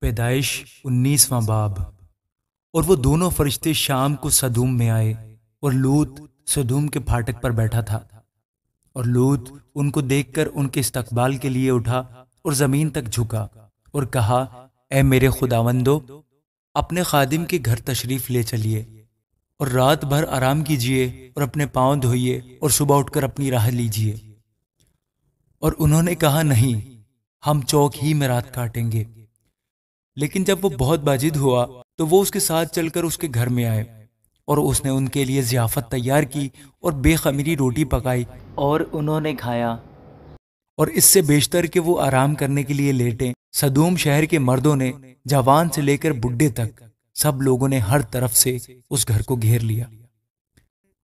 پیدائش 19واں باب۔ اور وہ دونوں فرشتے شام کو سدوم میں آئے، اور لوط سدوم کے پھاٹک پر بیٹھا تھا، اور لوط ان کو دیکھ کر ان کے استقبال کے لیے اٹھا اور زمین تک جھکا اور کہا، اے میرے خداوندو، اپنے خادم کے گھر تشریف لے چلیے اور رات بھر آرام کیجیے اور اپنے پاؤں دھوئیے اور صبح اٹھ کر اپنی راہ لیجیے۔ اور انہوں نے کہا، نہیں، ہم چوک ہی میں رات کاٹیں گے۔ لیکن جب وہ بہت باجد ہوا تو وہ اس کے ساتھ چل کر اس کے گھر میں آئے، اور اس نے ان کے لیے ضیافت تیار کی اور بے خمیری روٹی پکائی، اور انہوں نے کھایا۔ اور اس سے بیشتر کہ وہ آرام کرنے کے لیے لیٹیں، سدوم شہر کے مردوں نے، جوان سے لے کر بڈھے تک، سب لوگوں نے ہر طرف سے اس گھر کو گھیر لیا۔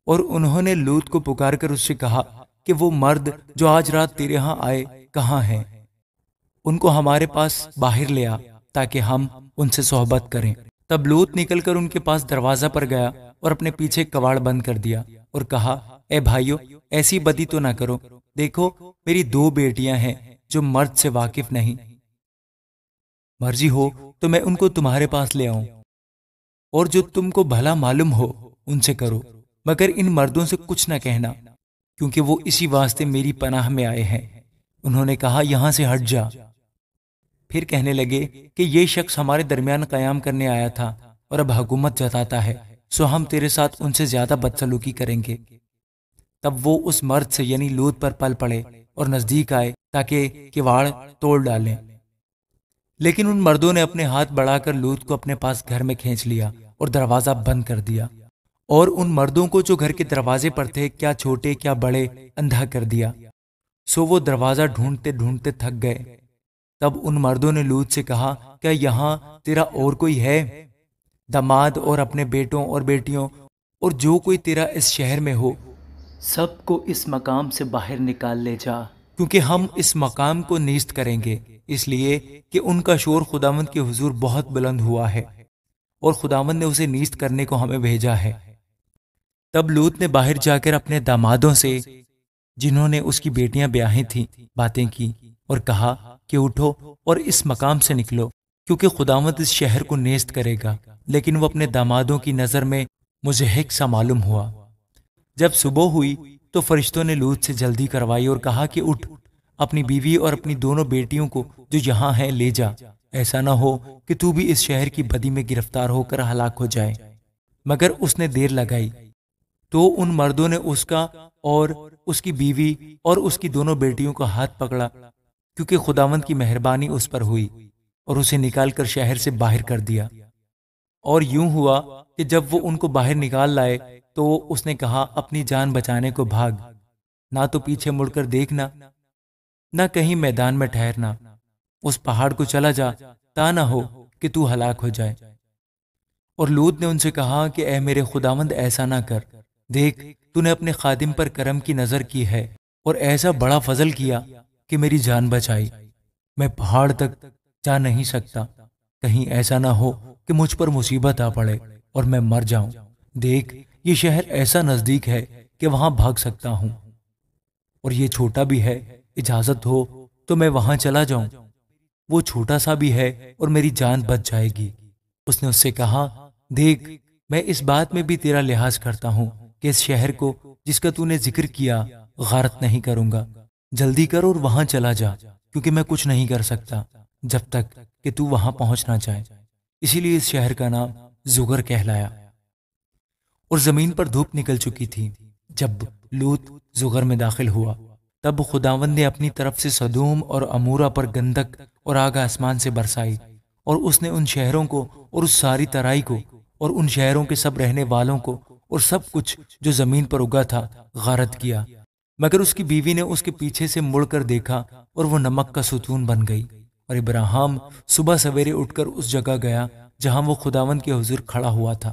اور انہوں نے لوط کو پکار کر اس سے کہا کہ وہ مرد جو آج رات تیرے ہاں آئے کہاں ہیں؟ ان کو ہمارے پاس باہر لے آ تاکہ ہم ان سے صحبت کریں۔ تب لوط نکل کر ان کے پاس دروازہ پر گیا اور اپنے پیچھے کواڑ بند کر دیا اور کہا، اے بھائیو، ایسی بدی تو نہ کرو، دیکھو میری 2 بیٹیاں ہیں جو مرد سے واقف نہیں، مرضی ہو تو میں ان کو تمہارے پاس لے آؤں، اور جو تم کو بھلا معلوم ہو ان سے کرو، مگر ان مردوں سے کچھ نہ کہنا، کیونکہ وہ اسی واسطے میری پناہ میں آئے ہیں۔ انہوں نے کہا، یہاں سے ہٹ جا۔ پھر کہنے لگے کہ یہ شخص ہمارے درمیان قیام کرنے آیا تھا اور اب حکومت جتاتا ہے، سو ہم تیرے ساتھ ان سے زیادہ بدسلوکی کریں گے۔ تب وہ اس مرد سے یعنی لوط پر پل پڑے اور نزدیک آئے تاکہ کواڑ توڑ ڈالیں، لیکن ان مردوں نے اپنے ہاتھ بڑھا کر لوط کو اپنے پاس گھر میں کھینچ لیا اور دروازہ بند کر دیا، اور ان مردوں کو جو گھر کے دروازے پر تھے، کیا چھوٹے کیا بڑے، اندھا کر دیا۔ سو وہ دروازہ ڈھونڈتے ڈھونڈتے تھک گئے۔ تب ان مردوں نے لوط سے کہا، کیا یہاں تیرا اور کوئی ہے؟ داماد اور اپنے بیٹوں اور بیٹیوں اور جو کوئی تیرا اس شہر میں ہو، سب کو اس مقام سے باہر نکال لے جا، کیونکہ ہم اس مقام کو نیست کریں گے، اس لیے کہ ان کا شور خداوند کے حضور بہت بلند ہوا ہے، اور خداوند نے اسے نیست کرنے کو ہمیں بھیجا ہے۔ تب لوط نے باہر جا کر اپنے دامادوں سے، جنہوں نے اس کی بیٹیاں بیاہیں تھیں، باتیں کی اور کہا کہ اٹھو اور اس مقام سے نکلو، کیونکہ خداوند اس شہر کو نیست کرے گا۔ لیکن وہ اپنے دامادوں کی نظر میں مضحک سا معلوم ہوا۔ جب صبح ہوئی تو فرشتوں نے لوط سے جلدی کروائی اور کہا کہ اٹھ، اپنی بیوی اور اپنی دونوں بیٹیوں کو جو یہاں ہیں لے جا، ایسا نہ ہو کہ تو بھی اس شہر کی بدی میں گرفتار ہو کر ہلاک ہو جائے۔ مگر اس نے دیر لگائی تو ان مردوں نے اس کا اور اس کی بیوی اور اس کی دونوں بیٹیوں کا ہاتھ پکڑا، کیونکہ خداوند کی مہربانی اس پر ہوئی، اور اسے نکال کر شہر سے باہر کر دیا۔ اور یوں ہوا کہ جب وہ ان کو باہر نکال لائے تو اس نے کہا، اپنی جان بچانے کو بھاگ، نہ تو پیچھے مڑ کر دیکھنا، نہ کہیں میدان میں ٹھہرنا، اس پہاڑ کو چلا جا، تا نہ ہو کہ تو ہلاک ہو جائے۔ اور لوط نے ان سے کہا کہ اے میرے خداوند، ایسا نہ کر، دیکھ تو نے اپنے خادم پر کرم کی نظر کی ہے اور ایسا بڑا فضل کیا کہ میری جان بچائی۔ میں پہاڑ تک جا نہیں سکتا، کہیں ایسا نہ ہو کہ مجھ پر مصیبت آ پڑے اور میں مر جاؤں۔ دیکھ، یہ شہر ایسا نزدیک ہے کہ وہاں بھاگ سکتا ہوں، اور یہ چھوٹا بھی ہے، اجازت ہو تو میں وہاں چلا جاؤں، وہ چھوٹا سا بھی ہے اور میری جان بچ جائے گی۔ اس نے اس سے کہا، دیکھ، میں اس بات میں بھی تیرا لحاظ کرتا ہوں کہ اس شہر کو جس کا تو نے ذکر کیا غارت نہیں کروں گا، جلدی کر اور وہاں چلا جا، کیونکہ میں کچھ نہیں کر سکتا جب تک کہ تو وہاں پہنچ نہ جائے۔ اسی لیے اس شہر کا نام زگر کہلایا۔ اور زمین پر دھوپ نکل چکی تھی جب لوط زگر میں داخل ہوا۔ تب خداوند نے اپنی طرف سے سدوم اور عمورہ پر گندک اور آگ آسمان سے برسائی، اور اس نے ان شہروں کو اور اس ساری ترائی کو اور ان شہروں کے سب رہنے والوں کو اور سب کچھ جو زمین پر اگا تھا غارت کیا۔ مگر اس کی بیوی نے اس کے پیچھے سے مڑ کر دیکھا اور وہ نمک کا ستون بن گئی۔ اور ابراہیم صبح سویرے اٹھ کر اس جگہ گیا جہاں وہ خداوند کے حضور کھڑا ہوا تھا،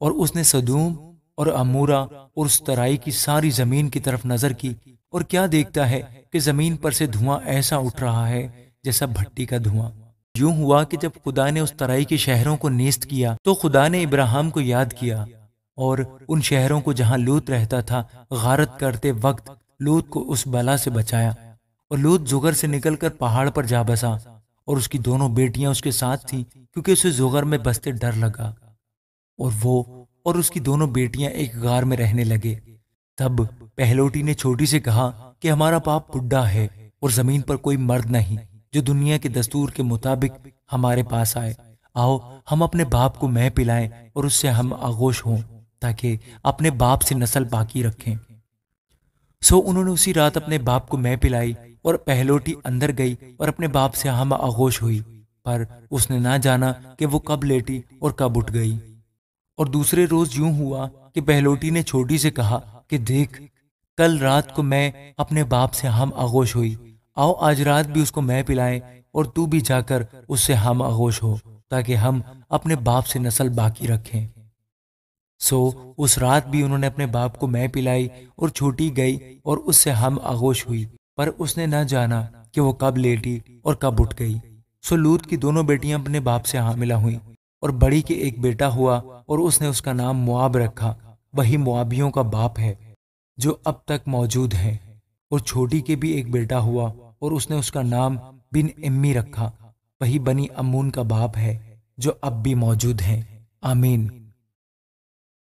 اور اس نے سدوم اور عمورہ اور اس ترائی کی ساری زمین کی طرف نظر کی، اور کیا دیکھتا ہے کہ زمین پر سے دھواں ایسا اٹھ رہا ہے جیسا بھٹی کا دھواں۔ یوں ہوا کہ جب خدا نے اس ترائی کے شہروں کو نیست کیا تو خدا نے ابراہیم کو یاد کیا، اور ان شہروں کو جہاں لوط رہتا تھا غارت کرتے وقت لوط کو اس بلا سے بچایا۔ اور لوط زگر سے نکل کر پہاڑ پر جا بسا، اور اس کی دونوں بیٹیاں اس کے ساتھ تھیں کیونکہ اسے زغر میں بستے ڈر لگا، اور وہ اور اس کی دونوں بیٹیاں ایک غار میں رہنے لگے۔ تب پہلوٹی نے چھوٹی سے کہا کہ ہمارا باپ بڈھا ہے اور زمین پر کوئی مرد نہیں جو دنیا کے دستور کے مطابق ہمارے پاس آئے، آؤ ہم اپنے باپ کو مے پلائیں اور اس سے ہم آغوش ہوں تاکہ اپنے باپ سے نسل باقی رکھیں۔ سو انہوں نے اسی رات اپنے باپ کو مے پلائی اور پہلوٹی اندر گئی اور اپنے باپ سے ہم آغوش ہوئی، پر اس نے نہ جانا کہ وہ کب لیٹی اور کب اٹھ گئی۔ اور دوسرے روز یوں ہوا کہ پہلوٹی نے چھوٹی سے کہا کہ دیکھ، کل رات کو میں اپنے باپ سے ہم آغوش ہوئی، آؤ آج رات بھی اس کو مے پلائیں اور تو بھی جا کر اس سے ہم آغوش ہو تاکہ ہم اپنے باپ سے نسل باقی رکھیں۔ سو اس رات بھی انہوں نے اپنے باپ کو مے پلائی اور چھوٹی گئی اور اس سے ہم آغوش ہوئی، پر اس نے نہ جانا کہ وہ کب لیٹی اور کب اٹھ گئی۔ سو لوط کی دونوں بیٹیاں اپنے باپ سے حاملہ ہوئیں، اور بڑی کے ایک بیٹا ہوا اور اس نے اس کا نام مواب رکھا، وہی موابیوں کا باپ ہے جو اب تک موجود ہے۔ اور چھوٹی کے بھی ایک بیٹا ہوا اور اس نے اس کا نام بن امی رکھا، وہی بنی امون کا باپ ہے جو اب بھی موجود ہے۔ آمین۔